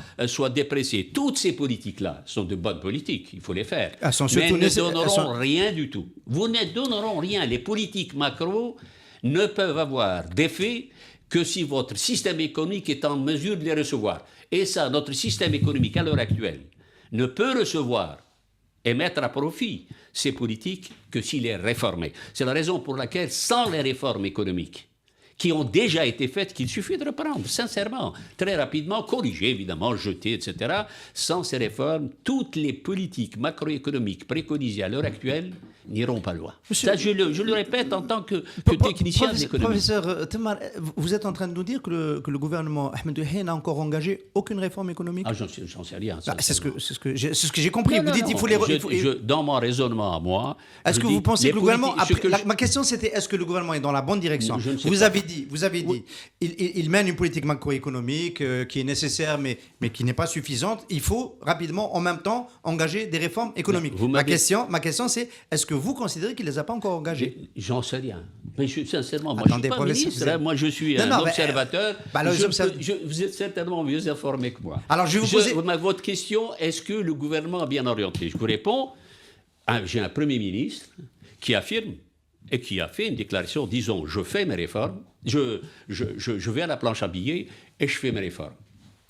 déprécié. Toutes ces politiques-là sont de bonnes politiques, il faut les faire. Mais elles ne donneront rien du tout. Vous ne donneront rien. Les politiques macro ne peuvent avoir d'effet que si votre système économique est en mesure de les recevoir. Et ça, notre système économique à l'heure actuelle ne peut recevoir et mettre à profit ces politiques que s'il est réformé. C'est la raison pour laquelle, sans les réformes économiques qui ont déjà été faites, qu'il suffit de reprendre, sincèrement, très rapidement, corriger, évidemment, jeter, etc. Sans ces réformes, toutes les politiques macroéconomiques préconisées à l'heure actuelle n'iront pas loin. Ça, je le répète en tant que technicien de l'économie. Professeur Temar, vous êtes en train de nous dire que le gouvernement Ahmed Ouihé n'a encore engagé aucune réforme économique? Ah, j'en sais rien. C'est ce que j'ai compris. Vous dites qu'il faut les... Dans mon raisonnement à moi... Est-ce que vous pensez que le gouvernement... Ma question, c'était est-ce que le gouvernement est dans la bonne direction? Vous avez dit, il mène une politique macroéconomique qui est nécessaire, mais qui n'est pas suffisante. Il faut rapidement, en même temps, engager des réformes économiques. Ma question, c'est est-ce que vous considérez qu'il ne les a pas encore engagés? J'en sais rien. Mais sincèrement, moi, je ne suis pas ministre. Moi, je suis un observateur. Vous êtes certainement mieux informé que moi. Alors, je vais vous poser... Votre question, est-ce que le gouvernement a bien orienté? Je vous réponds, j'ai un Premier ministre qui affirme et qui a fait une déclaration, disons, je fais mes réformes, je vais à la planche à billets et je fais mes réformes.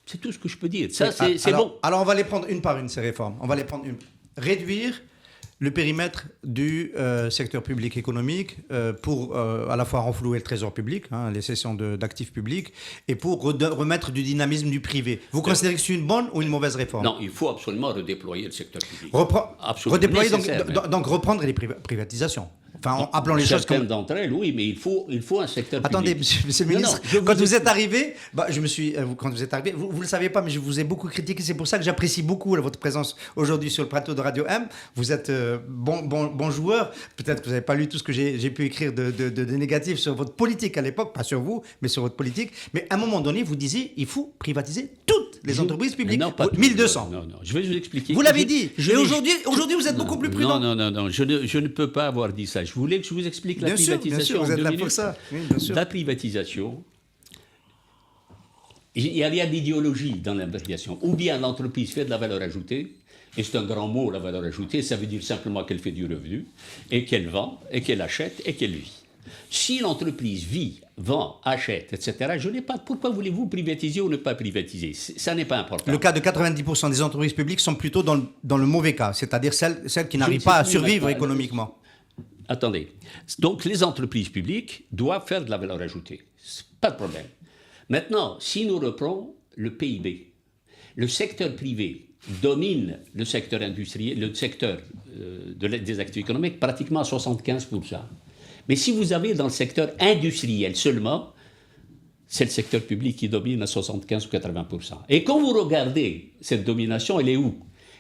C'est tout ce que je peux dire. Ça, c'est bon. Alors, on va les prendre une par une, ces réformes. On va les prendre une. Réduire le périmètre du secteur public économique pour à la fois renflouer le trésor public, les cessions d'actifs publics, et pour remettre du dynamisme du privé. Vous considérez que c'est une bonne ou une mauvaise réforme? Non, il faut absolument redéployer le secteur public. Redéployer, donc reprendre les privatisations. Enfin, appelons les choses comme... Certaines d'entre elles, oui, mais il faut un secteur public. Attendez, monsieur le ministre, quand vous êtes arrivé, quand vous êtes arrivé, vous ne le saviez pas, mais je vous ai beaucoup critiqué. C'est pour ça que j'apprécie beaucoup votre présence aujourd'hui sur le plateau de Radio M. Vous êtes bon joueur. Peut-être que vous n'avez pas lu tout ce que j'ai pu écrire de négatif sur votre politique à l'époque, pas sur vous, mais sur votre politique. Mais à un moment donné, vous disiez, il faut privatiser toutes les entreprises publiques. Non, pas 1200. Non, je vais vous expliquer. Vous l'avez dit. Et aujourd'hui, vous êtes beaucoup plus prudent. Non, je ne peux pas avoir dit ça. Vous voulez que je vous explique la privatisation? Bien sûr, vous êtes là pour ça. Oui, bien sûr. La privatisation, Il y a l'idéologie dans l'imbrication. Ou bien l'entreprise fait de la valeur ajoutée, et c'est un grand mot, la valeur ajoutée, ça veut dire simplement qu'elle fait du revenu, et qu'elle vend, et qu'elle achète, et qu'elle vit. Si l'entreprise vit, vend, achète, etc., je n'ai pas. Pourquoi voulez-vous privatiser ou ne pas privatiser? Ça n'est pas important. Le cas de 90% des entreprises publiques sont plutôt dans le mauvais cas, c'est-à-dire celles qui n'arrivent pas à survivre économiquement. Attendez. Donc, les entreprises publiques doivent faire de la valeur ajoutée. Pas de problème. Maintenant, si nous reprenons le PIB, le secteur privé domine le secteur industriel, le secteur des activités économiques pratiquement à 75%. Mais si vous avez dans le secteur industriel seulement, c'est le secteur public qui domine à 75 ou 80%. Et quand vous regardez cette domination, elle est où?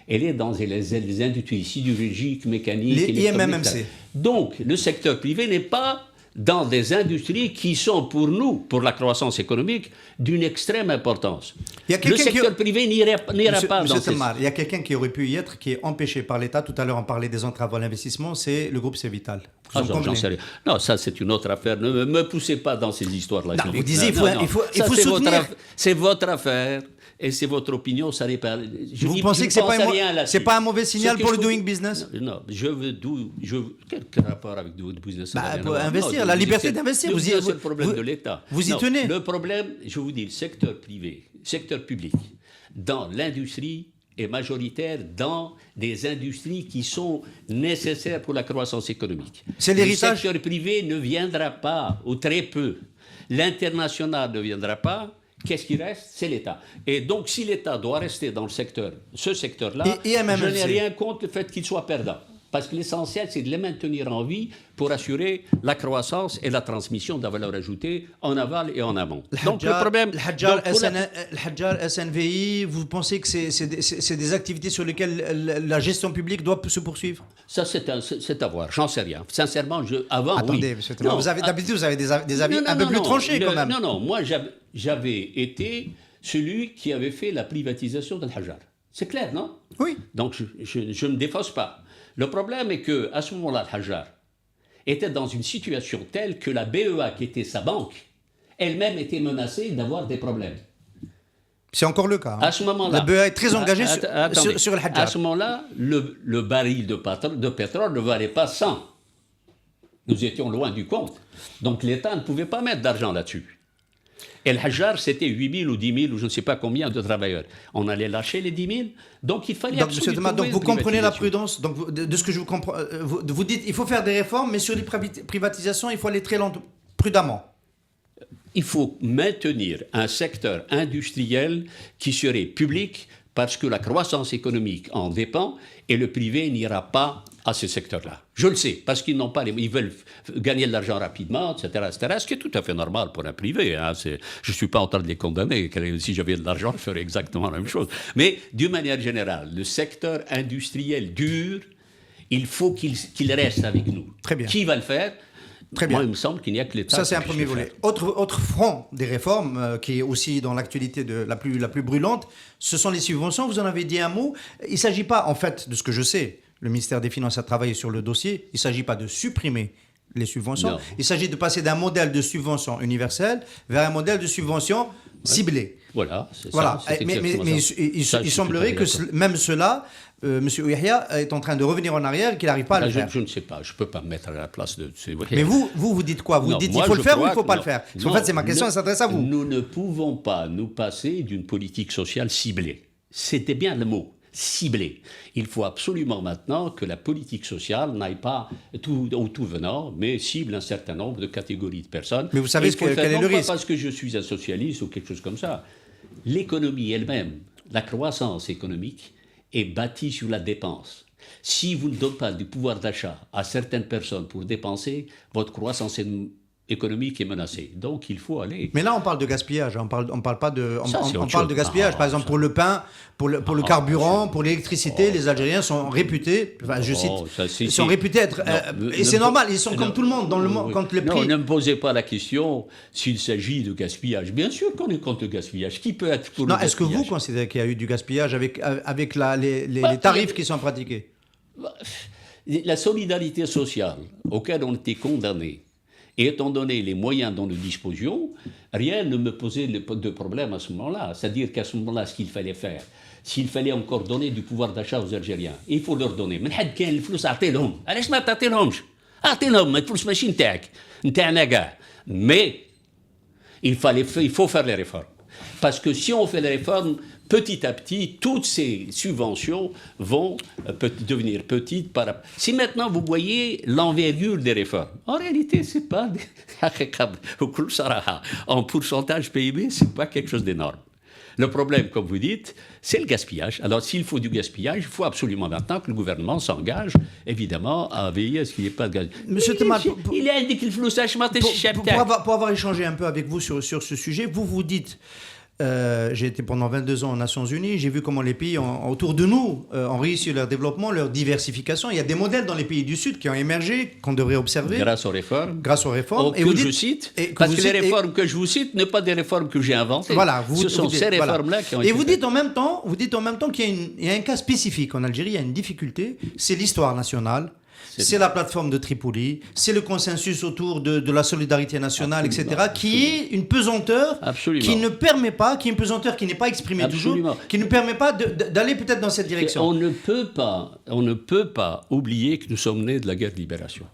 Elle est dans les industries sidérurgiques, mécaniques, les IMMC. Donc, le secteur privé n'est pas dans des industries qui sont pour nous, pour la croissance économique, d'une extrême importance. Le secteur privé n'ira pas dans ces... Il y a quelqu'un qui aurait pu y être, qui est empêché par l'État. Tout à l'heure, on parlait des entraves à l'investissement, c'est le groupe Cévital. J'en sais rien. Non, ça, c'est une autre affaire. Ne me poussez pas dans ces histoires-là. Non, vous disiez, il faut soutenir. C'est votre affaire. Et c'est votre opinion, ça n'est pas... Vous pensez que c'est pas un mauvais signal pour le doing business? Non, quel rapport avec doing business? Pour investir, la liberté d'investir. C'est le problème de l'État. Vous y tenez. Le problème, je vous dis, le secteur privé, secteur public, dans l'industrie est majoritaire dans des industries qui sont nécessaires pour la croissance économique. C'est l'héritage. Le secteur privé ne viendra pas, ou très peu. L'international ne viendra pas. Qu'est-ce qui reste? C'est l'État. Et donc, si l'État doit rester dans ce secteur-là, je n'ai rien contre le fait qu'il soit perdant. Parce que l'essentiel, c'est de les maintenir en vie pour assurer la croissance et la transmission de la valeur ajoutée en aval et en amont. Donc, le problème... Le Hadjar, SNVI, vous pensez que c'est des activités sur lesquelles la gestion publique doit se poursuivre? Ça, c'est à voir. J'en sais rien. Sincèrement, Attendez, oui. D'habitude, vous avez des avis un peu plus tranchés, quand même. Non, moi, j'avais été celui qui avait fait la privatisation de Hadjar. C'est clair, non? Oui. Donc, je ne me défausse pas. Le problème est qu'à ce moment-là, Hadjar était dans une situation telle que la BEA, qui était sa banque, elle-même était menacée d'avoir des problèmes. C'est encore le cas. À ce moment-là, la BEA est très engagée sur le Hadjar. À ce moment-là, le baril de pétrole ne valait pas 100. Nous étions loin du compte. Donc l'État ne pouvait pas mettre d'argent là-dessus. Et le Hadjar, c'était 8 000 ou 10 000 ou je ne sais pas combien de travailleurs. On allait lâcher les 10 000. Donc il fallait absolument donc vous comprenez la prudence. Donc de ce que je vous comprends, vous dites il faut faire des réformes, mais sur les privatisations, il faut aller très lentement, prudemment. Il faut maintenir un secteur industriel qui serait public parce que la croissance économique en dépend et le privé n'ira pas à ce secteur-là. Je le sais, parce qu'ils n'ont pas ils veulent gagner de l'argent rapidement, etc., ce qui est tout à fait normal pour un privé. Hein. Je ne suis pas en train de les condamner. Si j'avais de l'argent, je ferais exactement la même chose. Mais d'une manière générale, le secteur industriel dur, il faut qu'il reste avec nous. Très bien. Qui va le faire? Très bien. Moi, il me semble qu'il n'y a que l'État. Ça, c'est un premier volet. Autre front des réformes qui est aussi dans l'actualité la plus brûlante, ce sont les subventions. Vous en avez dit un mot. Il ne s'agit pas, en fait, de ce que je sais, le ministère des Finances a travaillé sur le dossier, il ne s'agit pas de supprimer les subventions, non. Il s'agit de passer d'un modèle de subvention universelle vers un modèle de subvention ciblée. Voilà, c'est voilà. Ça. Mais il semblerait que même cela, M. Ouyahia est en train de revenir en arrière et qu'il n'arrive pas à le faire. Je ne sais pas, je ne peux pas me mettre à la place de... Mais vous dites quoi? Vous dites qu'il faut le faire ou il ne faut pas le faire? Parce qu'en fait, c'est ma question, elle s'adresse à vous. Nous ne pouvons pas nous passer d'une politique sociale ciblée. C'était bien le mot. Ciblé. Il faut absolument maintenant que la politique sociale n'aille pas au tout venant, mais cible un certain nombre de catégories de personnes. Mais vous savez quel est le risque? Pas parce que je suis un socialiste ou quelque chose comme ça. L'économie elle-même, la croissance économique, est bâtie sur la dépense. Si vous ne donnez pas du pouvoir d'achat à certaines personnes pour dépenser, votre croissance économique est menacée. Donc, il faut aller... Mais là, on parle de gaspillage. On parle pas de... On parle de gaspillage. Par exemple, pour le pain, pour le carburant, pour l'électricité, les Algériens sont réputés... Enfin, je cite... Ils sont réputés être... et c'est normal, ils sont comme tout le monde dans le monde. Quand les prix... Non, ne me posez pas la question s'il s'agit de gaspillage. Bien sûr qu'on est contre le gaspillage. Qui peut être pour le gaspillage? Est-ce que vous considérez qu'il y a eu du gaspillage avec les tarifs qui sont pratiqués? La solidarité sociale auquel on était condamnés Et étant donné les moyens dont nous disposions, rien ne me posait de problème à ce moment-là. C'est-à-dire qu'à ce moment-là, ce qu'il fallait faire, s'il fallait encore donner du pouvoir d'achat aux Algériens, il faut leur donner. من حد كان الفلوس أعطيلهم، علاش ما تعطيلهمش؟ أعطيلهم الفلوس ماشي نتاعك، نتاعنا كاع. Mais il faut faire les réformes. Parce que si on fait les réformes, petit à petit, toutes ces subventions vont devenir petites. Si maintenant vous voyez l'envergure des réformes, en réalité, c'est pas en pourcentage PIB, c'est pas quelque chose d'énorme. Le problème, comme vous dites, c'est le gaspillage. Alors, s'il faut du gaspillage, il faut absolument maintenant que le gouvernement s'engage, évidemment, à veiller à ce qu'il n'y ait pas de gaspillage. Monsieur Temal, pour avoir échangé un peu avec vous sur ce sujet, vous dites... j'ai été pendant 22 ans aux Nations Unies, j'ai vu comment les pays autour de nous ont réussi leur développement, leur diversification. Il y a des modèles dans les pays du Sud qui ont émergé, qu'on devrait observer. Grâce aux réformes. Grâce aux réformes. Et que je cite, parce que les réformes que je vous cite ne sont pas des réformes que j'ai inventées. Voilà, ce sont ces réformes-là qui ont été faites. Et vous dites en même temps qu'il y a un cas spécifique en Algérie, il y a une difficulté, c'est l'histoire nationale. C'est la plateforme de Tripoli, c'est le consensus autour de la solidarité nationale, etc., qui est une pesanteur qui ne permet pas, qui est une pesanteur qui n'est pas exprimée toujours, qui ne permet pas d'aller peut-être dans cette direction. On ne peut pas oublier que nous sommes nés de la guerre de libération.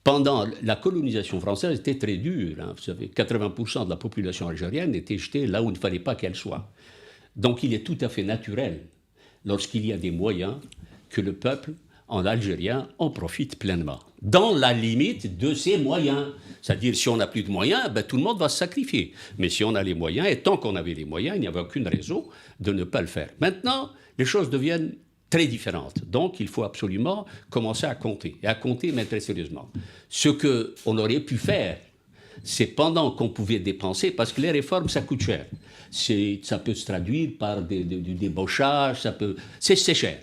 Pendant la colonisation française était très dure. Hein. Vous savez, 80% de la population algérienne était jetée là où il ne fallait pas qu'elle soit. Donc il est tout à fait naturel, lorsqu'il y a des moyens, que le peuple en algérien en profite pleinement, dans la limite de ses moyens. C'est-à-dire, si on n'a plus de moyens, tout le monde va se sacrifier. Mais si on a les moyens, et tant qu'on avait les moyens, il n'y avait aucune raison de ne pas le faire. Maintenant, les choses deviennent très différentes. Donc, il faut absolument commencer à compter, et à compter, mais très sérieusement. Ce qu'on aurait pu faire, c'est pendant qu'on pouvait dépenser, parce que les réformes, ça coûte cher. Ça peut se traduire par du débauchage, c'est cher.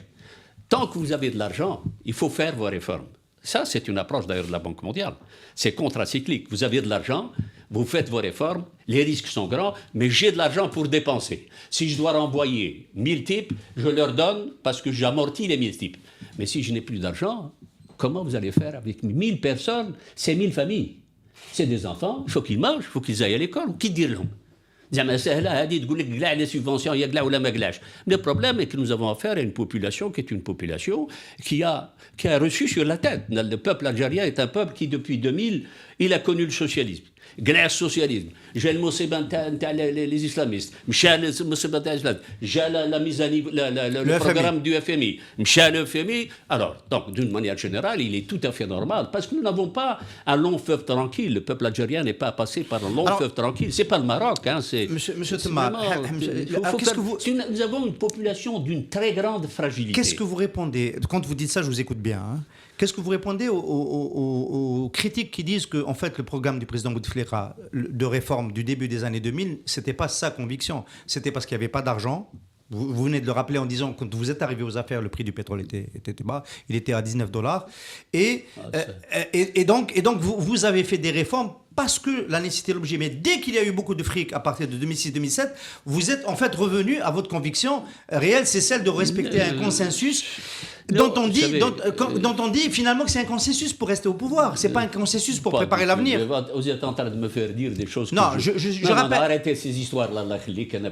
Tant que vous avez de l'argent, il faut faire vos réformes. Ça, c'est une approche d'ailleurs de la Banque mondiale. C'est contracyclique. Vous avez de l'argent, vous faites vos réformes, les risques sont grands, mais j'ai de l'argent pour dépenser. Si je dois renvoyer 1000 types, je leur donne parce que j'amortis les 1000 types. Mais si je n'ai plus d'argent, comment vous allez faire avec 1000 personnes? C'est 1000 familles. C'est des enfants, il faut qu'ils mangent, il faut qu'ils aillent à l'école. Qui diront? Les subventions, le problème est que nous avons affaire à une population qui est une population qui a reçu sur la tête. Le peuple algérien est un peuple qui, depuis 2000, il a connu le socialisme. Grâce au socialisme, j'ai les islamistes, j'ai la mise à niveau, le programme du FMI, le FMI. Alors, donc, d'une manière générale, il est tout à fait normal, parce que nous n'avons pas un long fleuve tranquille. Le peuple algérien n'est pas passé par un long fleuve tranquille. C'est pas le Maroc. Hein, Monsieur Temal, nous avons une population d'une très grande fragilité. Qu'est-ce que vous répondez? Quand vous dites ça, je vous écoute bien. Hein. Qu'est-ce que vous répondez aux critiques qui disent que, en fait, le programme du président Bouteflika de réforme du début des années 2000, c'était pas sa conviction, c'était parce qu'il n'y avait pas d'argent. Vous venez de le rappeler en disant, quand vous êtes arrivé aux affaires, le prix du pétrole était bas, il était à $19. Et donc vous avez fait des réformes parce que la nécessité est l'objet. Mais dès qu'il y a eu beaucoup de fric à partir de 2006-2007, vous êtes en fait revenu à votre conviction réelle, c'est celle de respecter un consensus dont on dit finalement que c'est un consensus pour rester au pouvoir. C'est pas un consensus pour préparer l'avenir. Vous êtes en train de me faire dire des choses. Non, je rappelle. Arrêtez ces histoires-là,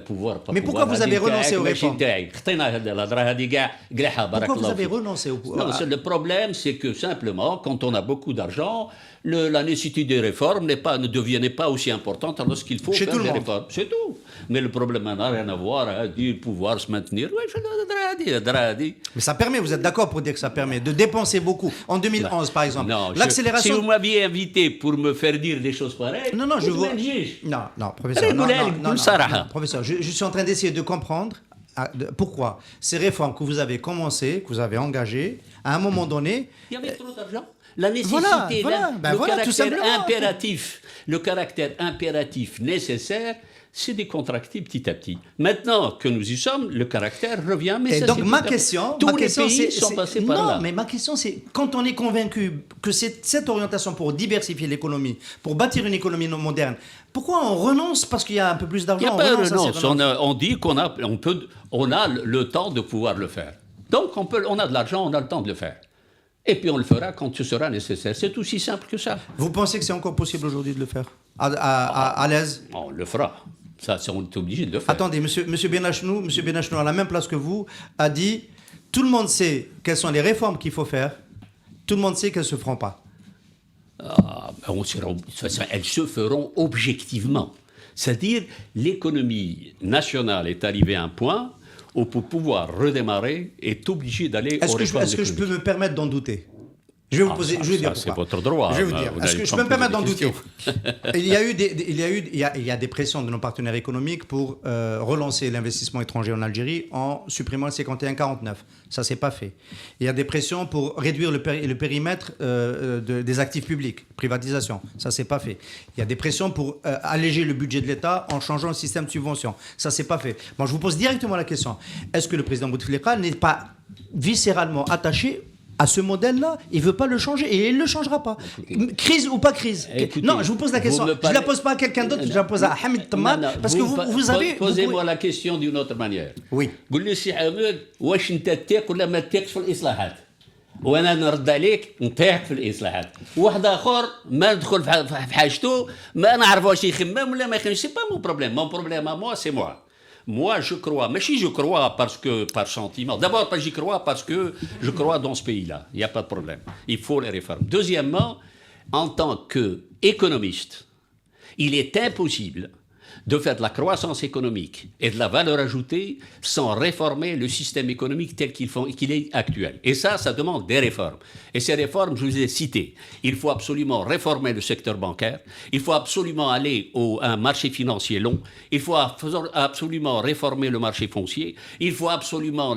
pouvoir. Mais pourquoi vous avez renoncé aux réformes? Pourquoi vous avez renoncé au pouvoir? Non, le problème, c'est que simplement, quand on a beaucoup d'argent, la nécessité des réformes ne devenait pas aussi importante lorsqu'il faut faire des réformes. C'est tout. Mais le problème n'a rien à voir à dire pouvoir se maintenir. Mais ça permet, vous êtes d'accord pour dire que ça permet de dépenser beaucoup. En 2011, par exemple, l'accélération... Si vous m'aviez invité pour me faire dire des choses pareilles, non, professeur, professeur, je suis en train d'essayer de comprendre pourquoi ces réformes que vous avez commencées, que vous avez engagées, à un moment donné... Il y avait trop d'argent. La nécessité, le caractère impératif nécessaire, c'est décontracté petit à petit. Maintenant que nous y sommes, le caractère revient. Mais et ça, donc ma question, tous les pays sont passés par là. Non, mais ma question c'est, quand on est convaincu que c'est cette orientation pour diversifier l'économie, pour bâtir une économie moderne, pourquoi on renonce parce qu'il y a un peu plus d'argent? On dit qu'on a le temps de pouvoir le faire. Donc on a de l'argent, on a le temps de le faire. Et puis on le fera quand ce sera nécessaire. C'est aussi simple que ça. Vous pensez que c'est encore possible aujourd'hui de le faire à l'aise? On le fera. Ça, on est obligé de le faire. Attendez, monsieur Benachnou, à la même place que vous, a dit tout le monde sait quelles sont les réformes qu'il faut faire, tout le monde sait qu'elles ne se feront pas. Elles se feront objectivement. C'est-à-dire, l'économie nationale est arrivée à un point où, pour pouvoir redémarrer, est obligée d'aller aux réformes. Est-ce que je peux me permettre d'en douter? Je vais vous poser, je vais dire pourquoi. C'est votre droit. Je vais vous dire. Est-ce que je peux me permettre d'en douter? Il y a des pressions de nos partenaires économiques pour relancer l'investissement étranger en Algérie en supprimant le 51-49. Ça, c'est pas fait. Il y a des pressions pour réduire le périmètre des actifs publics, privatisation. Ça, c'est pas fait. Il y a des pressions pour alléger le budget de l'État en changeant le système de subvention. Ça, c'est pas fait. Bon, je vous pose directement la question. Est-ce que le président Bouteflika n'est pas viscéralement attaché à ce modèle-là? Il ne veut pas le changer et il ne le changera pas. Crise ou pas crise? Écoutez, non, je vous pose la question. Je ne la pose pas à quelqu'un d'autre, je la pose à Hamid Tammar. Parce que vous avez... Posez-moi la question d'une autre manière. Oui. قول لي سي حامد واش انت تثق ولا ما تثقش في الاصلاحات؟ وانا نرد عليك نطيح في الاصلاحات. واحد اخر ما ندخل في حاجته ما نعرف واش يخمم ولا ما يخممش. سي با مون بروبليم. مون بروبليم ا موا سي موا. Moi, je crois, mais si je crois parce que, par sentiment, d'abord, j'y crois parce que je crois dans ce pays-là. Il n'y a pas de problème. Il faut les réformes. Deuxièmement, en tant qu'économiste, il est impossible de faire de la croissance économique et de la valeur ajoutée sans réformer le système économique tel qu'il est actuel. Et ça demande des réformes. Et ces réformes, je vous ai citées. Il faut absolument réformer le secteur bancaire. Il faut absolument aller à un marché financier long. Il faut absolument réformer le marché foncier. Il faut absolument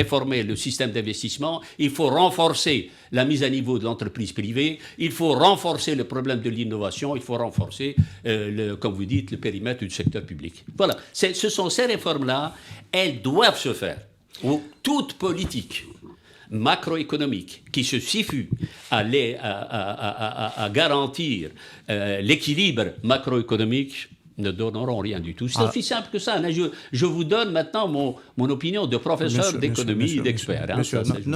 réformer le système d'investissement. Il faut renforcer la mise à niveau de l'entreprise privée. Il faut renforcer le problème de l'innovation. Il faut renforcer, comme vous dites, le périmètre du secteur public. Voilà. Ce sont ces réformes-là, elles doivent se faire. Toute politique macroéconomique qui se suffit à garantir l'équilibre macroéconomique ne donneront rien du tout. C'est aussi simple que ça. Je vous donne maintenant mon opinion de professeur d'économie et d'expert.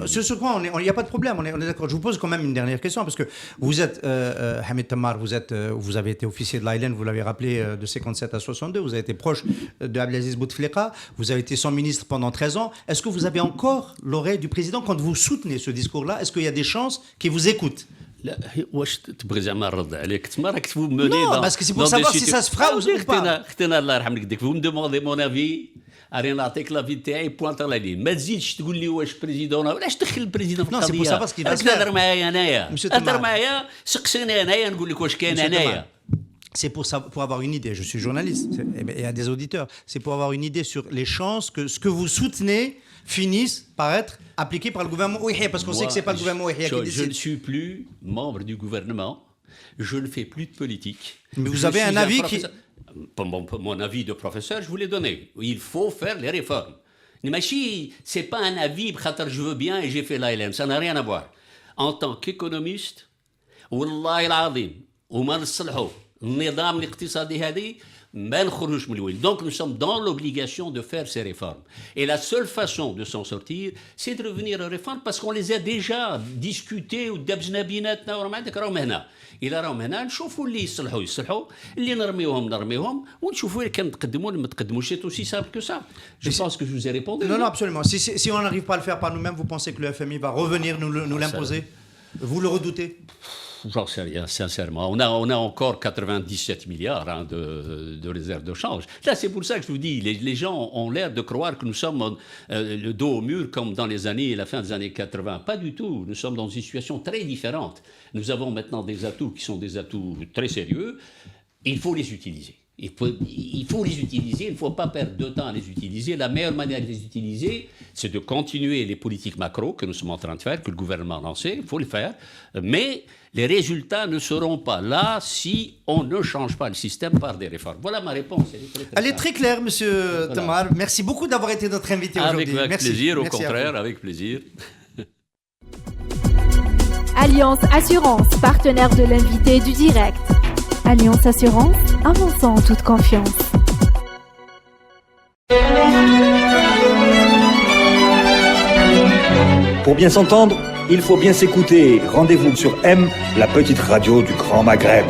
Sur quoi il n'y a pas de problème, on est d'accord. Je vous pose quand même une dernière question, parce que vous êtes, Hamid Tammar, vous avez été officier de l'ALN, vous l'avez rappelé, de 57 à 62, vous avez été proche de Abdelaziz Bouteflika, vous avez été son ministre pendant 13 ans. Est-ce que vous avez encore l'oreille du président quand vous soutenez ce discours-là? Est-ce qu'il y a des chances qu'il vous écoute? Non, parce que c'est pour savoir si ça se fera ou pas. Vous me demandez mon avis. انا نعطيك لافي تاعي بوانت على لين ما تزيدش تقول لي واش بريزيدون ولاش تدخل البريزيدون في القضيه. تهضر معايا انايا تهضر معايا سقسيني انايا نقول لك واش كاين انايا. C'est pour avoir une idée, je suis journaliste, et à des auditeurs, c'est pour avoir une idée sur les chances que ce que vous soutenez finisse par être appliqué par le gouvernement Ouihia, parce qu'on sait que ce n'est pas le gouvernement Ouihia qui décide. Je ne suis plus membre du gouvernement, je ne fais plus de politique. Mais vous avez un avis qui... Mon avis de professeur, je vous l'ai donné. Il faut faire les réformes. Mais ce n'est pas un avis, je veux bien et j'ai fait l'ALM, ça n'a rien à voir. En tant qu'économiste, والله العظيم وما نصلحوا النظام الاقتصادي هذه ما نخرجوش من الويل. Donc nous sommes dans l'obligation de faire ces réformes. Et la seule façon de s'en sortir, c'est de revenir aux réformes parce qu'on les a déjà discutées ودبزنا بيناتنا وراهم عندك راهم هنا. إلا راهم هنا نشوفوا اللي يصلحوا اللي نرميوهم ونشوفوا إذا كان تقدموا ولا ما تقدموش. C'est aussi simple que ça. Je pense que je vous ai répondu. Non, absolument. Si on n'arrive pas à le faire par nous-mêmes, vous pensez que le FMI va revenir nous l'imposer? Vous le redoutez? J'en sais rien, sincèrement. On a encore 97 milliards de réserves de change. Là, c'est pour ça que je vous dis, les gens ont l'air de croire que nous sommes le dos au mur comme dans la fin des années 80. Pas du tout. Nous sommes dans une situation très différente. Nous avons maintenant des atouts qui sont des atouts très sérieux. Il faut les utiliser. Il faut les utiliser, il ne faut pas perdre de temps à les utiliser. La meilleure manière de les utiliser, c'est de continuer les politiques macro que nous sommes en train de faire, que le gouvernement a lancé, il faut le faire. Mais les résultats ne seront pas là si on ne change pas le système par des réformes. Voilà ma réponse. Elle est très claire, monsieur Tammar. Merci beaucoup d'avoir été notre invité aujourd'hui. Avec plaisir, au contraire, avec plaisir. Alliance Assurance, partenaire de l'invité du direct. Alliance Assurance, avançons en toute confiance. Pour bien s'entendre, il faut bien s'écouter. Rendez-vous sur M, la petite radio du Grand Maghreb.